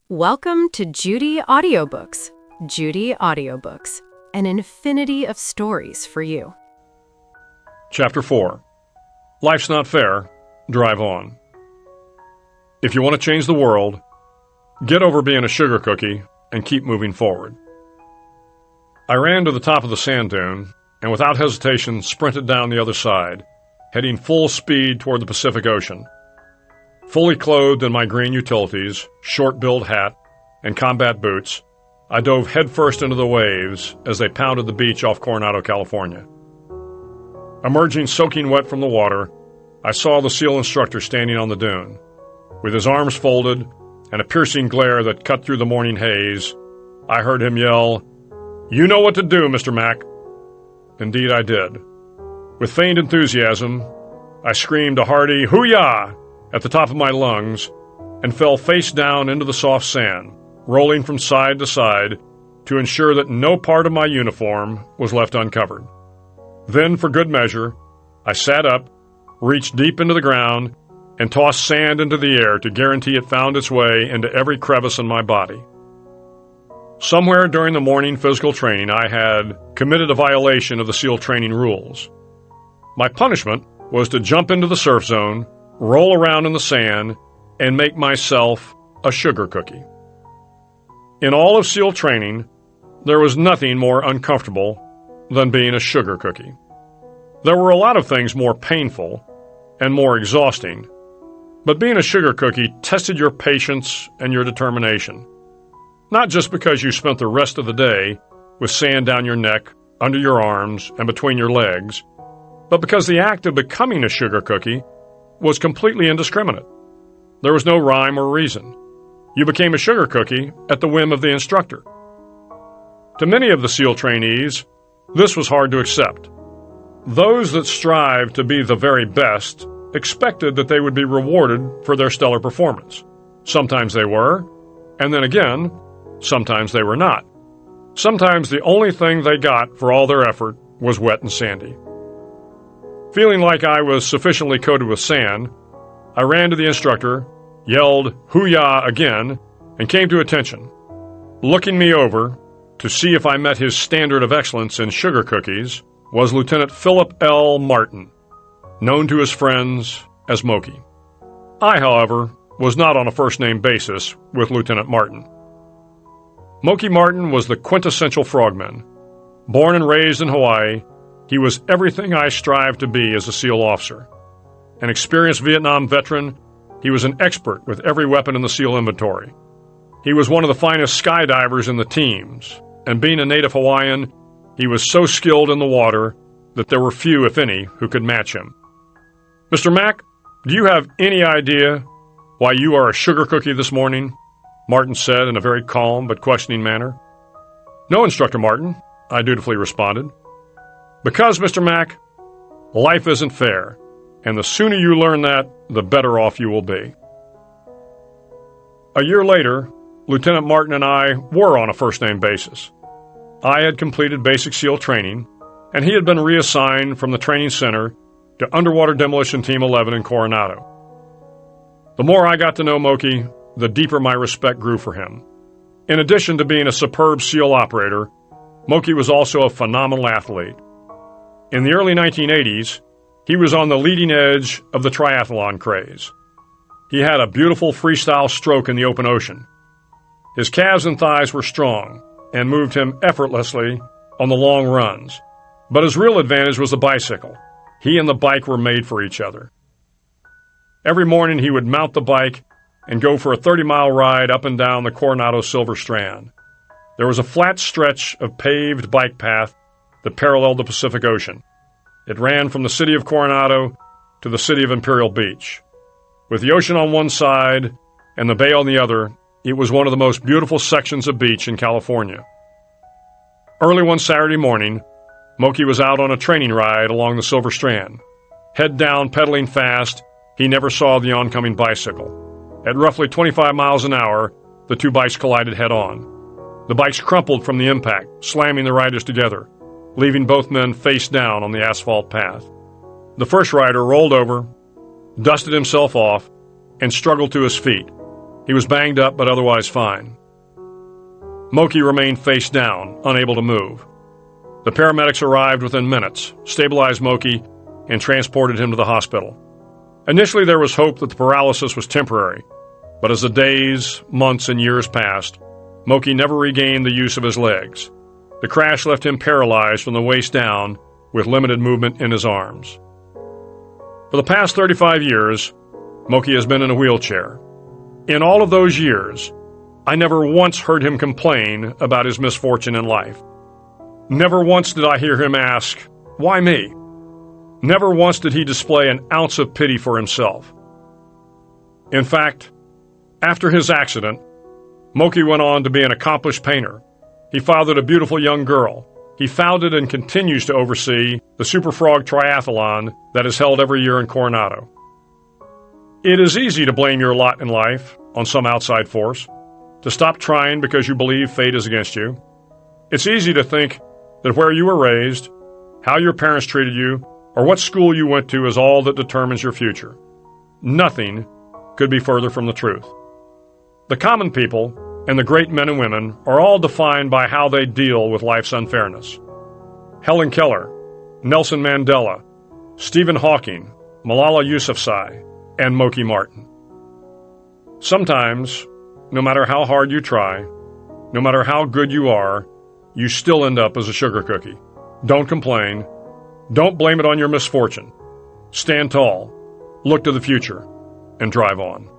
Welcome to Judy Audiobooks. Judy Audiobooks, an infinity of stories for you. Chapter 4. Life's Not Fair. Drive On. If you want to change the world, get over being a sugar cookie and keep moving forward. I ran to the top of the sand dune and without hesitation sprinted down the other side, heading full speed toward the Pacific Ocean. Fully clothed in my green utilities, short-billed hat, and combat boots, I dove headfirst into the waves as they pounded the beach off Coronado, California. Emerging soaking wet from the water, I saw the SEAL instructor standing on the dune. With his arms folded and a piercing glare that cut through the morning haze, I heard him yell, "You know what to do, Mr. Mack." Indeed I did. With feigned enthusiasm, I screamed a hearty "Hoo-yah!" at the top of my lungs and fell face down into the soft sand, rolling from side to side to ensure that no part of my uniform was left uncovered. Then, for good measure, I sat up, reached deep into the ground, and tossed sand into the air to guarantee it found its way into every crevice in my body. Somewhere during the morning physical training, I had committed a violation of the SEAL training rules. My punishment was to jump into the surf zone, roll around in the sand, and make myself a sugar cookie. In all of SEAL training, there was nothing more uncomfortable than being a sugar cookie. There were a lot of things more painful and more exhausting, but being a sugar cookie tested your patience and your determination. Not just because you spent the rest of the day with sand down your neck, under your arms, and between your legs, but because the act of becoming a sugar cookie was completely indiscriminate. There was no rhyme or reason. You became a sugar cookie at the whim of the instructor. To many of the SEAL trainees, this was hard to accept. Those that strived to be the very best expected that they would be rewarded for their stellar performance. Sometimes they were, and then again, sometimes they were not. Sometimes the only thing they got for all their effort was wet and sandy. Feeling like I was sufficiently coated with sand, I ran to the instructor, yelled "Hoo-yah" again, and came to attention. Looking me over to see if I met his standard of excellence in sugar cookies was Lieutenant Philip L. Martin, known to his friends as Moki. I, however, was not on a first-name basis with Lieutenant Martin. Moki Martin was the quintessential frogman. Born and raised in Hawaii, he was everything I strived to be as a SEAL officer. An experienced Vietnam veteran, he was an expert with every weapon in the SEAL inventory. He was one of the finest skydivers in the teams, and being a native Hawaiian, he was so skilled in the water that there were few, if any, who could match him. "Mr. Mack, do you have any idea why you are a sugar cookie this morning?" Martin said in a very calm but questioning manner. "No, Instructor Martin," I dutifully responded. "Because, Mr. Mack, life isn't fair, and the sooner you learn that, the better off you will be." A year later, Lieutenant Martin and I were on a first-name basis. I had completed basic SEAL training, and he had been reassigned from the training center to Underwater Demolition Team 11 in Coronado. The more I got to know Moki, the deeper my respect grew for him. In addition to being a superb SEAL operator, Moki was also a phenomenal athlete. In the early 1980s, he was on the leading edge of the triathlon craze. He had a beautiful freestyle stroke in the open ocean. His calves and thighs were strong and moved him effortlessly on the long runs. But his real advantage was the bicycle. He and the bike were made for each other. Every morning he would mount the bike and go for a 30-mile ride up and down the Coronado Silver Strand. There was a flat stretch of paved bike path that paralleled the Pacific Ocean. It ran from the city of Coronado to the city of Imperial Beach. With the ocean on one side and the bay on the other, it was one of the most beautiful sections of beach in California. Early one Saturday morning, Moki was out on a training ride along the Silver Strand. Head down, pedaling fast, he never saw the oncoming bicycle. At roughly 25 miles an hour, the two bikes collided head-on. The bikes crumpled from the impact, slamming the riders together, leaving both men face down on the asphalt path. The first rider rolled over, dusted himself off, and struggled to his feet. He was banged up but otherwise fine. Moki remained face down, unable to move. The paramedics arrived within minutes, stabilized Moki, and transported him to the hospital. Initially, there was hope that the paralysis was temporary, but as the days, months, and years passed, Moki never regained the use of his legs. The crash left him paralyzed from the waist down, with limited movement in his arms. For the past 35 years, Moki has been in a wheelchair. In all of those years, I never once heard him complain about his misfortune in life. Never once did I hear him ask, "Why me?" Never once did he display an ounce of pity for himself. In fact, after his accident, Moki went on to be an accomplished painter. He fathered a beautiful young girl. He founded and continues to oversee the Super Frog Triathlon that is held every year in Coronado. It is easy to blame your lot in life on some outside force, to stop trying because you believe fate is against you. It's easy to think that where you were raised, how your parents treated you, or what school you went to is all that determines your future. Nothing could be further from the truth. The common people and the great men and women are all defined by how they deal with life's unfairness. Helen Keller, Nelson Mandela, Stephen Hawking, Malala Yousafzai, and Moki Martin. Sometimes, no matter how hard you try, no matter how good you are, you still end up as a sugar cookie. Don't complain. Don't blame it on your misfortune. Stand tall, look to the future, and drive on.